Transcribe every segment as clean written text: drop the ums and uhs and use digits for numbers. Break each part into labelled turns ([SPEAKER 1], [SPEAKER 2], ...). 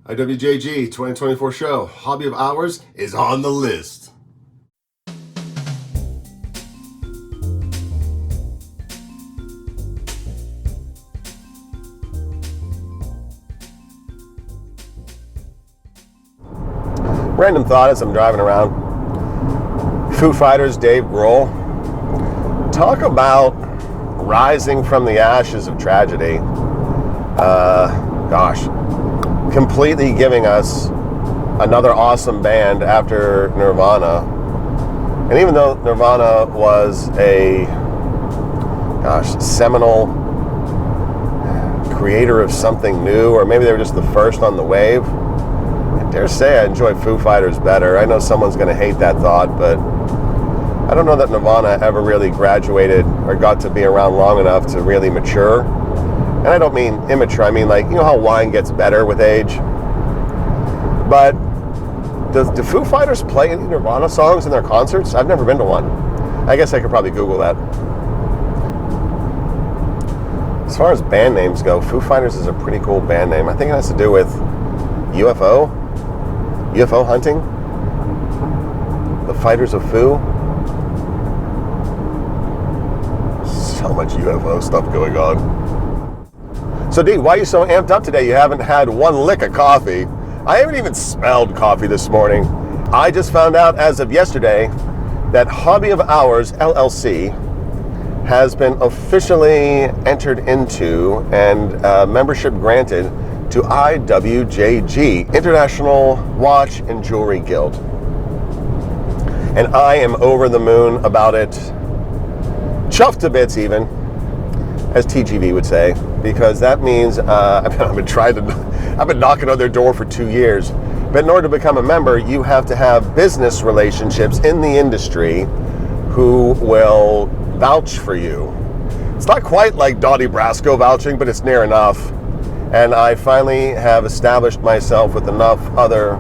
[SPEAKER 1] IWJG 2024 show, Hobby of Hours, is on the list. Random thought as I'm driving around. Foo Fighters, Dave Grohl. Talk about rising from the ashes of tragedy. Completely giving us another awesome band after Nirvana. And even though Nirvana was a seminal creator of something new, or maybe they were just the first on the wave, I dare say I enjoy Foo Fighters better. I know someone's going to hate that thought, but I don't know that Nirvana ever really graduated or got to be around long enough to really mature. And I don't mean immature, I mean, like, you know how wine gets better with age? But do Foo Fighters play any Nirvana songs in their concerts? I've never been to one. I guess I could probably Google that. As far as band names go, Foo Fighters is a pretty cool band name. I think it has to do with UFO hunting, the Fighters of Foo. So much UFO stuff going on. So D, why are you so amped up today? You haven't had one lick of coffee. I haven't even smelled coffee this morning. I just found out as of yesterday that Hobby of Hours LLC has been officially entered into and membership granted to IWJG, International Watch and Jewelry Guild. And I am over the moon about it. Chuffed to bits even, as TGV would say, because that means I've been knocking on their door for 2 years. But in order to become a member, you have to have business relationships in the industry who will vouch for you. It's not quite like Donnie Brasco vouching, but it's near enough. And I finally have established myself with enough other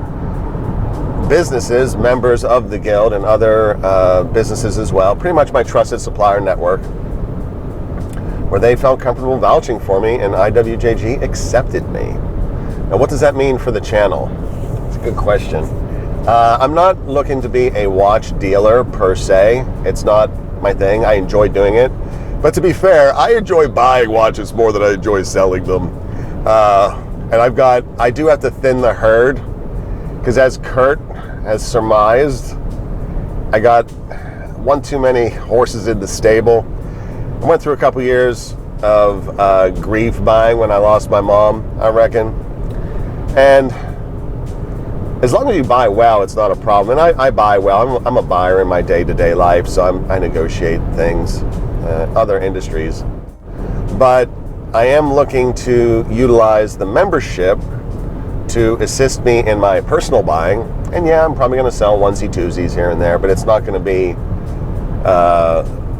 [SPEAKER 1] businesses, members of the guild, and other businesses as well, pretty much my trusted supplier network, where they felt comfortable vouching for me, and IWJG accepted me. Now, what does that mean for the channel? It's a good question. I'm not looking to be a watch dealer per se. It's not my thing. I enjoy doing it. But to be fair, I enjoy buying watches more than I enjoy selling them. And I do have to thin the herd, because as Kurt has surmised, I got one too many horses in the stable. I went through a couple years of grief buying when I lost my mom, I reckon. And as long as you buy well, it's not a problem. And I buy well. I'm a buyer in my day-to-day life, so I negotiate things, other industries. But I am looking to utilize the membership to assist me in my personal buying. And yeah, I'm probably going to sell onesie-twosies here and there, but it's not going to be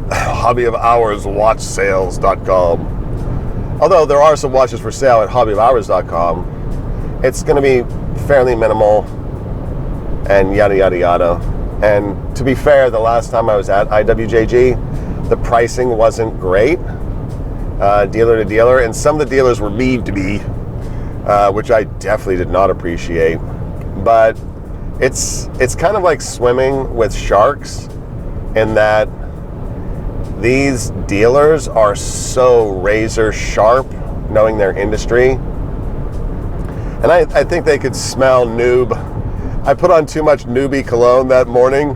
[SPEAKER 1] hobbyofhourswatchsales.com. Although there are some watches for sale at hobbyofhours.com, it's going to be fairly minimal and yada, yada, yada. And to be fair, the last time I was at IWJG, the pricing wasn't great, dealer to dealer, and some of the dealers were mean to me, which I definitely did not appreciate. But it's kind of like swimming with sharks, in that these dealers are so razor sharp, knowing their industry. And I think they could smell noob. I put on too much newbie cologne that morning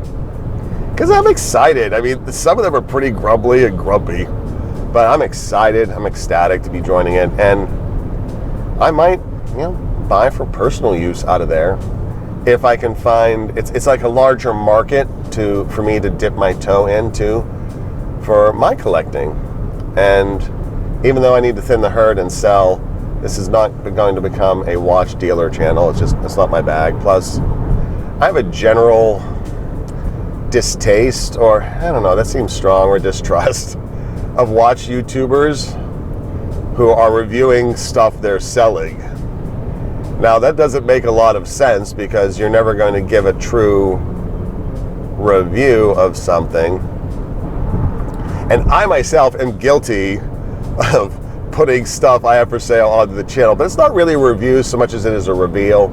[SPEAKER 1] because I'm excited. I mean, some of them are pretty grumbly and grumpy, but I'm excited. I'm ecstatic to be joining it, and I might, buy for personal use out of there if I can find. It's like a larger market for me to dip my toe into for my collecting. And even though I need to thin the herd and sell, this is not going to become a watch dealer channel. It's not my bag. Plus, I have a general distaste, or I don't know, that seems strong, or distrust of watch YouTubers who are reviewing stuff they're selling. Now, that doesn't make a lot of sense, because you're never going to give a true review of something. And I myself am guilty of putting stuff I have for sale onto the channel, but it's not really a review so much as it is a reveal,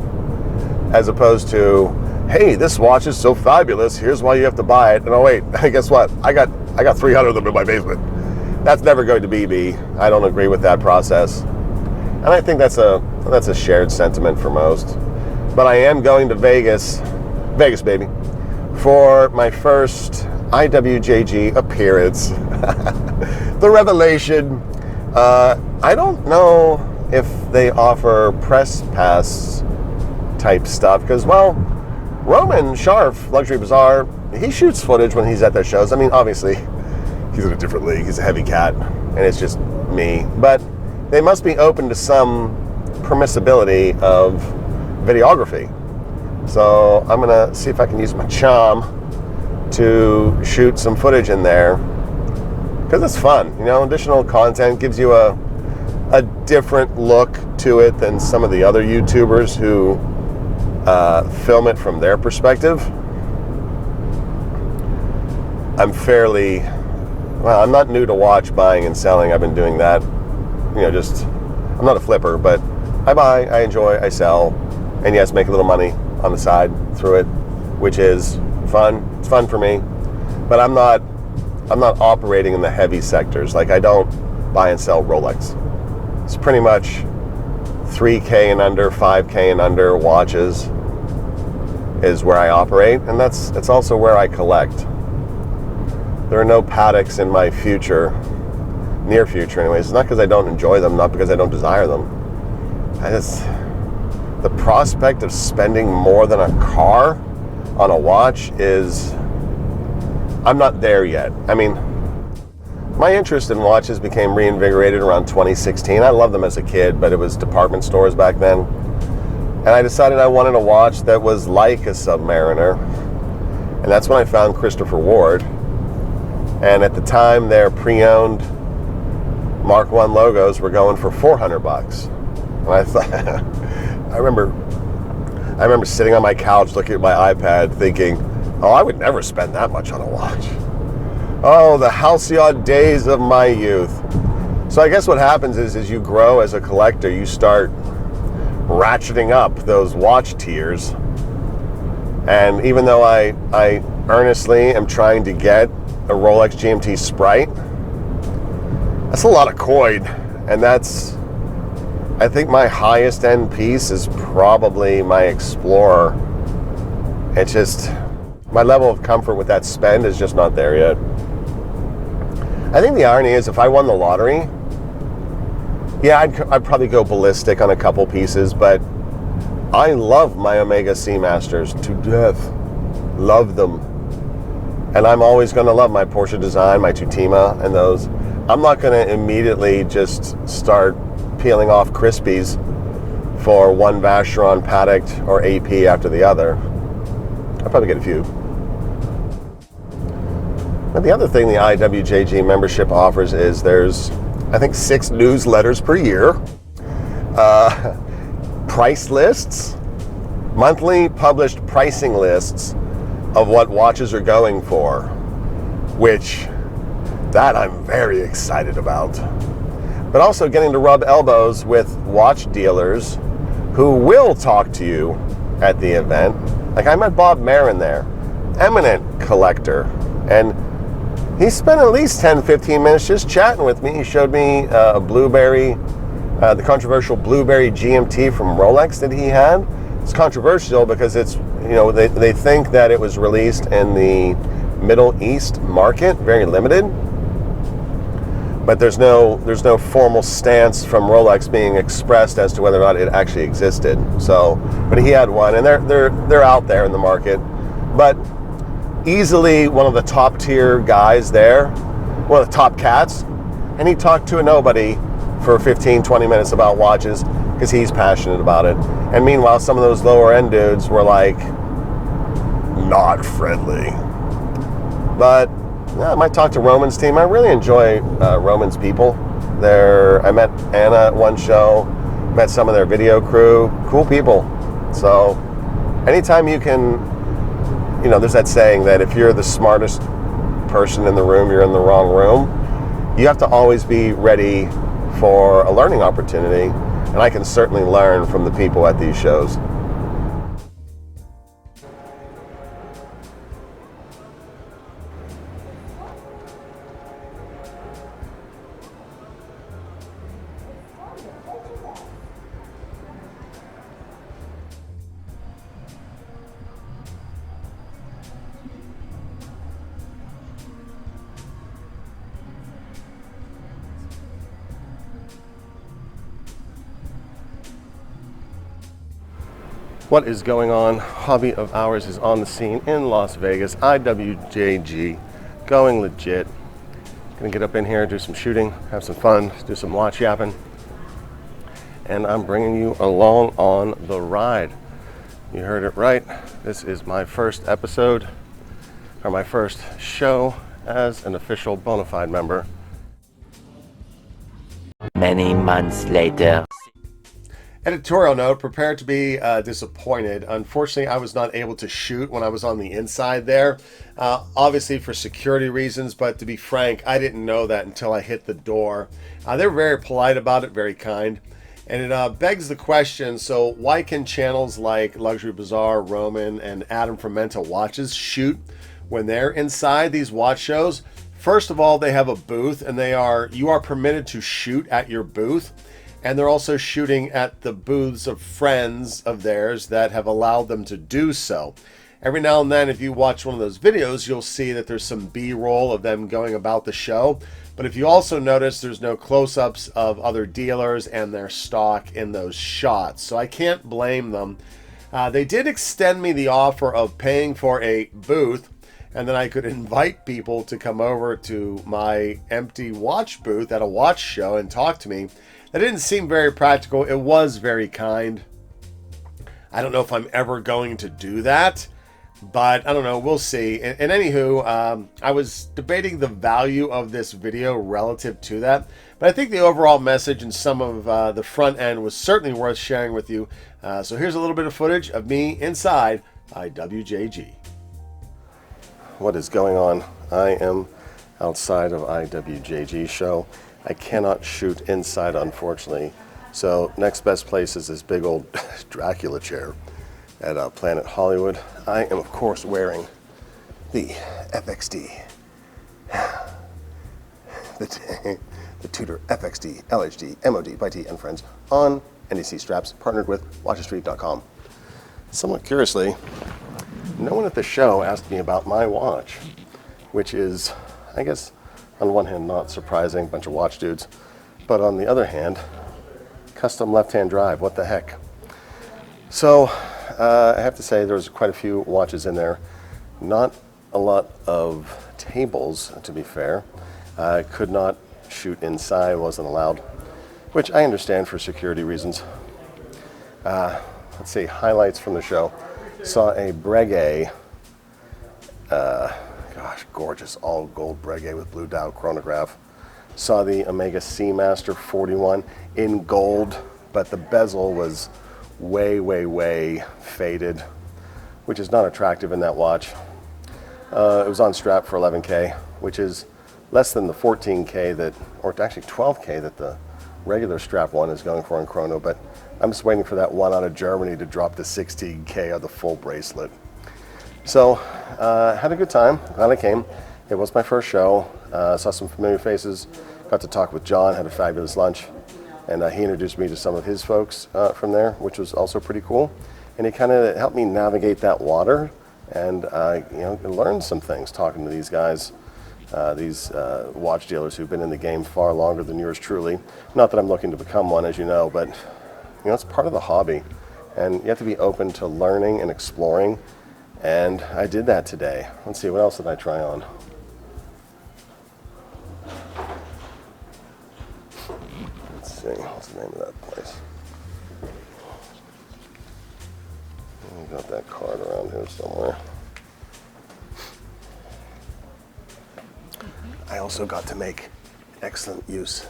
[SPEAKER 1] as opposed to, hey, this watch is so fabulous, here's why you have to buy it. And oh wait, guess what? I got 300 of them in my basement. That's never going to be me. I don't agree with that process. And I think that's a shared sentiment for most. But I am going to Vegas baby, for my first IWJG appearance. The revelation. I don't know if they offer press pass type stuff, because, well, Roman Scharf, Luxury Bazaar, he shoots footage when he's at their shows. I mean, obviously, he's in a different league. He's a heavy cat, and it's just me. But they must be open to some permissibility of videography. So I'm going to see if I can use my charm to shoot some footage in there, because it's fun. You know, additional content gives you a different look to it than some of the other YouTubers who film it from their perspective. I'm not new to watch buying and selling. I've been doing that, you know, I'm not a flipper, but I buy, I enjoy, I sell, and yes, make a little money on the side through it, which is fun. It's fun for me, but I'm not operating in the heavy sectors. Like, I don't buy and sell Rolex. It's pretty much 3K and under, 5K and under watches is where I operate, and it's also where I collect. There are no Pateks in my near future anyways. It's not because I don't enjoy them, not because I don't desire them. The prospect of spending more than a car on a watch I'm not there yet. I mean, my interest in watches became reinvigorated around 2016. I loved them as a kid, but it was department stores back then. And I decided I wanted a watch that was like a Submariner. And that's when I found Christopher Ward. And at the time, their pre-owned Mark I logos were going for $400. And I thought, I remember sitting on my couch looking at my iPad thinking, oh, I would never spend that much on a watch. Oh, the halcyon days of my youth. So I guess what happens is, as you grow as a collector, you start ratcheting up those watch tiers. And even though I earnestly am trying to get a Rolex GMT Sprite, that's a lot of coin. And I think my highest end piece is probably my Explorer. It's just, my level of comfort with that spend is just not there yet. I think the irony is, if I won the lottery, yeah, I'd probably go ballistic on a couple pieces, but I love my Omega Seamasters to death. Love them. And I'm always going to love my Porsche design, my Tutima, and those. I'm not going to immediately just start peeling off Crispies for one Vacheron, Patek, or AP after the other. I'll probably get a few. But the other thing the IWJG membership offers is there's, I think, 6 newsletters per year, price lists, monthly published pricing lists of what watches are going for, which that I'm very excited about. But also getting to rub elbows with watch dealers who will talk to you at the event. Like, I met Bob Marin there, eminent collector, and he spent at least 10-15 minutes just chatting with me. He showed me a Blueberry, the controversial Blueberry GMT from Rolex that he had. It's controversial because it's, you know, they think that it was released in the Middle East market, very limited. But there's no formal stance from Rolex being expressed as to whether or not it actually existed. So, but he had one, and they're out there in the market. But easily one of the top tier guys there, one of the top cats, and he talked to a nobody for 15-20 minutes about watches because he's passionate about it. And meanwhile, some of those lower end dudes were like not friendly. But yeah, I might talk to Roman's team. I really enjoy Roman's people. I met Anna at one show, met some of their video crew, cool people. So anytime you can, you know, there's that saying that if you're the smartest person in the room, you're in the wrong room. You have to always be ready for a learning opportunity, and I can certainly learn from the people at these shows. What is going on? Hobby of Hours is on the scene in Las Vegas. IWJG, going legit. Gonna get up in here, do some shooting, have some fun, do some watch yapping. And I'm bringing you along on the ride. You heard it right. This is my first episode, or my first show as an official bona fide member.
[SPEAKER 2] Many months later.
[SPEAKER 1] Editorial note, prepare to be disappointed. Unfortunately, I was not able to shoot when I was on the inside there, obviously for security reasons, but to be frank, I didn't know that until I hit the door. They were very polite about it, very kind, and it begs the question, so why can channels like Luxury Bazaar, Roman, and Adam from Menta Watches shoot when they're inside these watch shows? First of all, they have a booth, and you are permitted to shoot at your booth. And they're also shooting at the booths of friends of theirs that have allowed them to do so. Every now and then, if you watch one of those videos, you'll see that there's some B-roll of them going about the show. But if you also notice, there's no close-ups of other dealers and their stock in those shots. So I can't blame them. They did extend me the offer of paying for a booth, and then I could invite people to come over to my empty watch booth at a watch show and talk to me. That didn't seem very practical. It was very kind. I don't know if I'm ever going to do that, but I don't know. We'll see. And anywho, I was debating the value of this video relative to that, but I think the overall message and some of the front end was certainly worth sharing with you. So here's a little bit of footage of me inside IWJG. What is going on? I am outside of IWJG show. I cannot shoot inside, unfortunately. So next best place is this big old Dracula chair at Planet Hollywood. I am, of course, wearing the FXD, the Tudor FXD LHD MOD by T and Friends on NDC straps, partnered with WatchesStreet.com. Somewhat curiously, no one at the show asked me about my watch, which is, I guess, on one hand, not surprising, bunch of watch dudes, but on the other hand, custom left-hand drive, what the heck. So I have to say there's quite a few watches in there, not a lot of tables, to be fair. I could not shoot inside, wasn't allowed, which I understand for security reasons. Let's see, highlights from the show. Saw a Breguet, gosh, gorgeous all gold Breguet with blue dial chronograph. Saw the Omega Seamaster 41 in gold, but the bezel was way, way, way faded, which is not attractive in that watch. It was on strap for $11K, which is less than the $14K that, or actually $12K that the regular strap one is going for in chrono, but I'm just waiting for that one out of Germany to drop to $16K of the full bracelet. So, had a good time, glad I came. It was my first show, saw some familiar faces, got to talk with John, had a fabulous lunch, and he introduced me to some of his folks from there, which was also pretty cool. And he kind of helped me navigate that water and learn some things talking to these guys, these watch dealers who've been in the game far longer than yours truly. Not that I'm looking to become one, as you know, but it's part of the hobby, and you have to be open to learning and exploring. And I did that today. Let's see, what else did I try on? Let's see, what's the name of that place? I got that card around here somewhere. I also got to make excellent use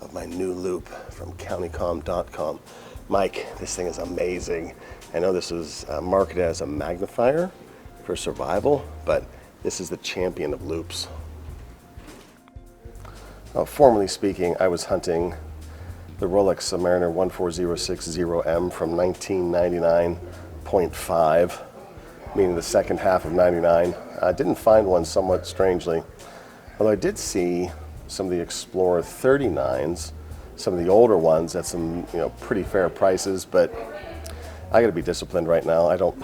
[SPEAKER 1] of my new loop from countycom.com. Mike, this thing is amazing. I know this was marketed as a magnifier for survival, but this is the champion of loops. Formally speaking, I was hunting the Rolex Submariner 14060M from 1999.5, meaning the second half of 99. I didn't find one, somewhat strangely, although I did see some of the Explorer 39s, some of the older ones at some pretty fair prices, but I got to be disciplined right now. I don't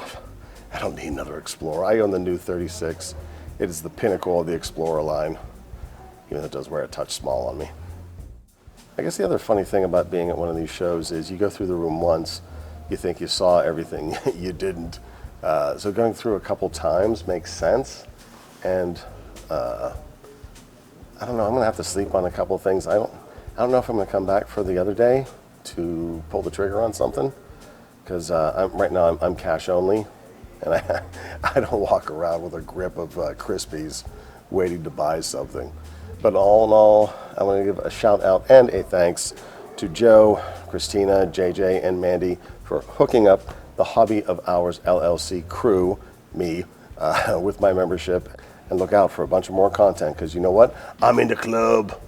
[SPEAKER 1] need another Explorer. I own the new 36. It is the pinnacle of the Explorer line, even though it does wear a touch small on me. I guess the other funny thing about being at one of these shows is you go through the room once, you think you saw everything, you didn't. So going through a couple times makes sense, and I don't know, I'm gonna have to sleep on a couple things. I don't know if I'm gonna come back for the other day to pull the trigger on something, because right now I'm cash only, and I don't walk around with a grip of Crispies waiting to buy something. But all in all, I want to give a shout out and a thanks to Joe, Christina, JJ, and Mandy for hooking up the Hobby of Hours LLC crew, me, with my membership. And look out for a bunch of more content, because you know what? I'm in the club.